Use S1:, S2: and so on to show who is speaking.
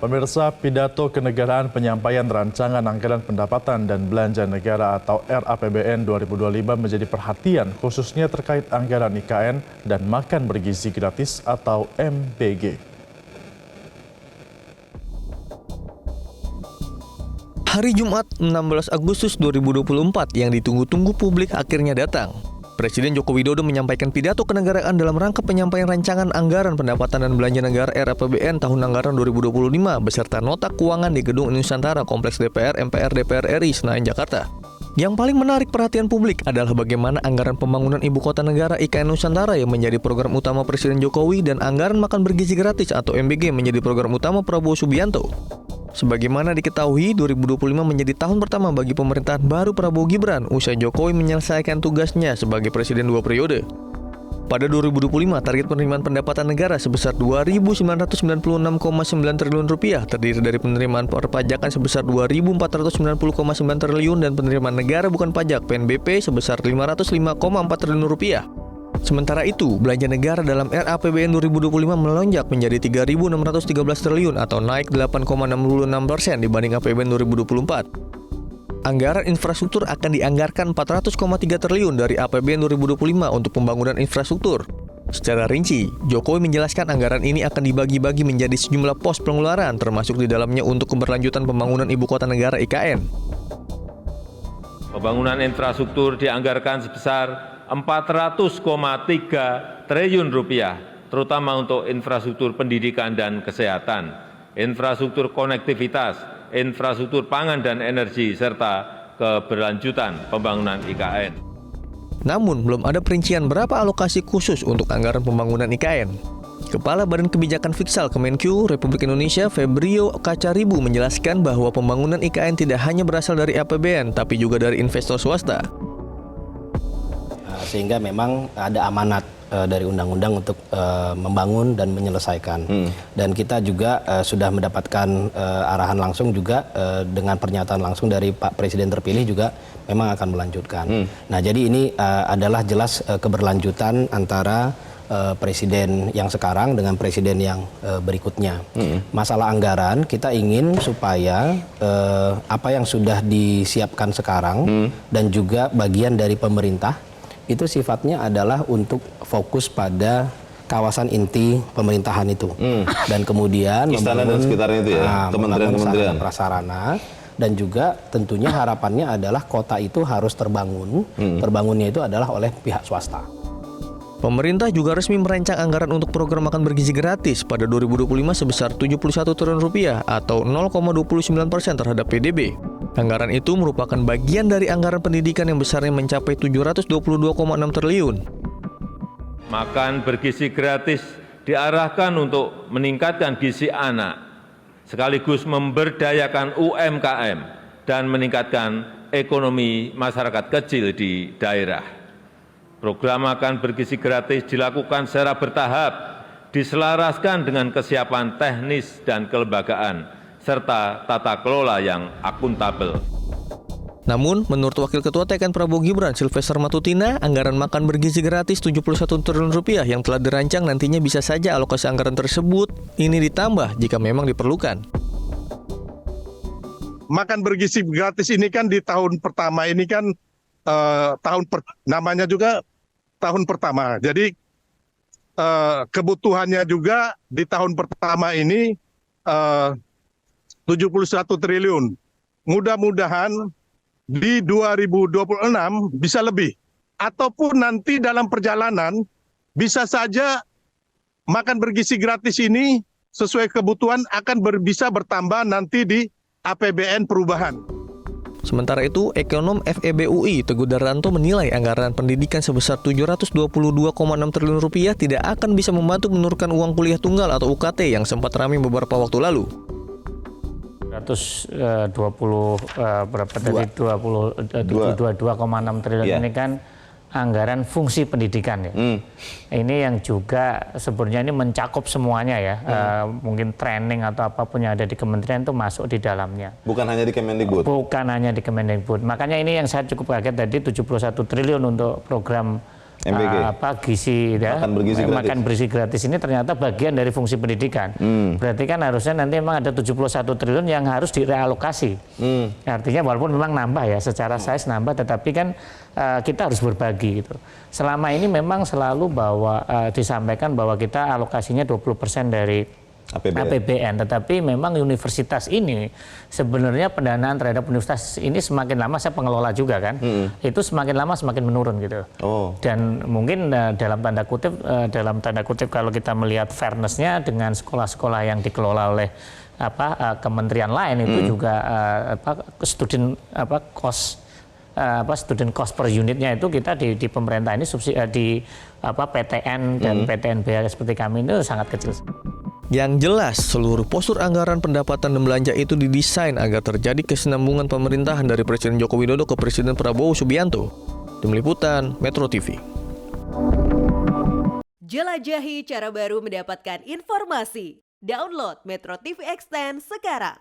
S1: Pemirsa, pidato kenegaraan penyampaian rancangan anggaran pendapatan dan belanja negara atau RAPBN 2025 menjadi perhatian khususnya terkait anggaran IKN dan makan bergizi gratis atau MBG.
S2: Hari Jumat 16 Agustus 2024 yang ditunggu-tunggu publik akhirnya datang. Presiden Joko Widodo menyampaikan pidato kenegaraan dalam rangka penyampaian rancangan anggaran pendapatan dan belanja negara RAPBN tahun anggaran 2025 beserta nota keuangan di Gedung Nusantara Kompleks DPR MPR DPR RI Senayan Jakarta. Yang paling menarik perhatian publik adalah bagaimana anggaran pembangunan Ibu Kota Negara IKN Nusantara yang menjadi program utama Presiden Jokowi dan anggaran makan bergizi gratis atau MBG menjadi program utama Prabowo Subianto. Sebagaimana diketahui, 2025 menjadi tahun pertama bagi pemerintahan baru Prabowo Gibran usai Jokowi menyelesaikan tugasnya sebagai presiden 2 periode. Pada 2025, target penerimaan pendapatan negara sebesar Rp2.996,9 triliun terdiri dari penerimaan perpajakan sebesar Rp2.490,9 triliun dan penerimaan negara bukan pajak (PNBP) sebesar Rp505,4 triliun. Sementara itu, belanja negara dalam RAPBN 2025 melonjak menjadi Rp3.613 triliun atau naik 8,66% dibanding APBN 2024. Anggaran infrastruktur akan dianggarkan Rp400,3 triliun dari APBN 2025 untuk pembangunan infrastruktur. Secara rinci, Jokowi menjelaskan anggaran ini akan dibagi-bagi menjadi sejumlah pos pengeluaran termasuk di dalamnya untuk keberlanjutan pembangunan Ibu Kota Negara IKN.
S3: Pembangunan infrastruktur dianggarkan sebesar Rp400,3 triliun, terutama untuk infrastruktur pendidikan dan kesehatan, infrastruktur konektivitas, infrastruktur pangan dan energi, serta keberlanjutan pembangunan IKN.
S2: Namun, belum ada perincian berapa alokasi khusus untuk anggaran pembangunan IKN. Kepala Badan Kebijakan Fiskal Kemenkyu Republik Indonesia Febrio Kacaribu menjelaskan bahwa pembangunan IKN tidak hanya berasal dari APBN, tapi juga dari investor swasta.
S4: Sehingga memang ada amanat dari undang-undang untuk membangun dan menyelesaikan. Dan kita juga sudah mendapatkan arahan langsung juga dengan pernyataan langsung dari Pak Presiden terpilih juga memang akan melanjutkan. Nah, jadi ini adalah jelas keberlanjutan antara presiden yang sekarang dengan presiden yang berikutnya. Masalah anggaran kita ingin supaya apa yang sudah disiapkan sekarang dan juga bagian dari pemerintah itu sifatnya adalah untuk fokus pada kawasan inti pemerintahan itu. Dan kemudian
S5: istana dan sekitarnya itu ya, kementerian-kementerian,
S4: prasarana, dan juga tentunya harapannya adalah kota itu harus terbangun. Terbangunnya itu adalah oleh pihak swasta.
S2: Pemerintah juga resmi merancang anggaran untuk program makan bergizi gratis pada 2025 sebesar Rp71 triliun atau 0,29% terhadap PDB. Anggaran itu merupakan bagian dari anggaran pendidikan yang besarnya mencapai Rp722,6 triliun.
S3: Makan bergizi gratis diarahkan untuk meningkatkan gizi anak, sekaligus memberdayakan UMKM dan meningkatkan ekonomi masyarakat kecil di daerah. Program makan bergizi gratis dilakukan secara bertahap, diselaraskan dengan kesiapan teknis dan kelembagaan, serta tata kelola yang akuntabel.
S2: Namun, menurut Wakil Ketua TKN Prabowo Gibran, Silvester Matutina, anggaran makan bergizi gratis Rp71 triliun yang telah dirancang nantinya bisa saja alokasi anggaran tersebut ini ditambah jika memang diperlukan.
S6: Makan bergizi gratis ini kan di tahun pertama ini kan namanya juga tahun pertama. Jadi kebutuhannya juga di tahun pertama ini 71 triliun. Mudah-mudahan di 2026 bisa lebih. Ataupun nanti dalam perjalanan bisa saja makan bergizi gratis ini sesuai kebutuhan akan bisa bertambah nanti di APBN perubahan.
S2: Sementara itu, ekonom FEB UI Teguh Dartanto menilai anggaran pendidikan sebesar Rp722,6 triliun tidak akan bisa membantu menurunkan uang kuliah tunggal atau UKT yang sempat ramai beberapa waktu lalu.
S7: 22,6 triliun ini kan anggaran fungsi pendidikan ya. Ini yang juga sebenarnya ini mencakup semuanya ya. Mungkin training atau apapun yang ada di kementerian itu masuk di dalamnya.
S5: Bukan hanya di Kemendikbud.
S7: Bukan hanya di Kemendikbud. Makanya ini yang saya cukup kaget tadi 71 triliun untuk program gizi ya,
S5: Makan bergizi gratis.
S7: ini ternyata bagian dari fungsi pendidikan. Berarti kan harusnya nanti memang ada 71 triliun yang harus direalokasi. Artinya walaupun memang nambah ya, secara size nambah, tetapi kan kita harus berbagi gitu. Selama ini memang selalu disampaikan bahwa kita alokasinya 20% dari APBN, tetapi memang universitas ini sebenarnya pendanaan terhadap universitas ini semakin lama, saya pengelola juga kan, itu semakin lama semakin menurun gitu. Dan mungkin dalam tanda kutip kalau kita melihat fairness-nya dengan sekolah-sekolah yang dikelola oleh kementerian lain itu juga student cost per unitnya itu kita di pemerintah ini subsidi PTN dan PTNBH seperti kami itu sangat kecil.
S2: Yang jelas, seluruh postur anggaran pendapatan dan belanja itu didesain agar terjadi kesinambungan pemerintahan dari Presiden Joko Widodo ke Presiden Prabowo Subianto. Tim Liputan, Metro TV.
S8: Jelajahi cara baru mendapatkan informasi. Download Metro TV Extend sekarang.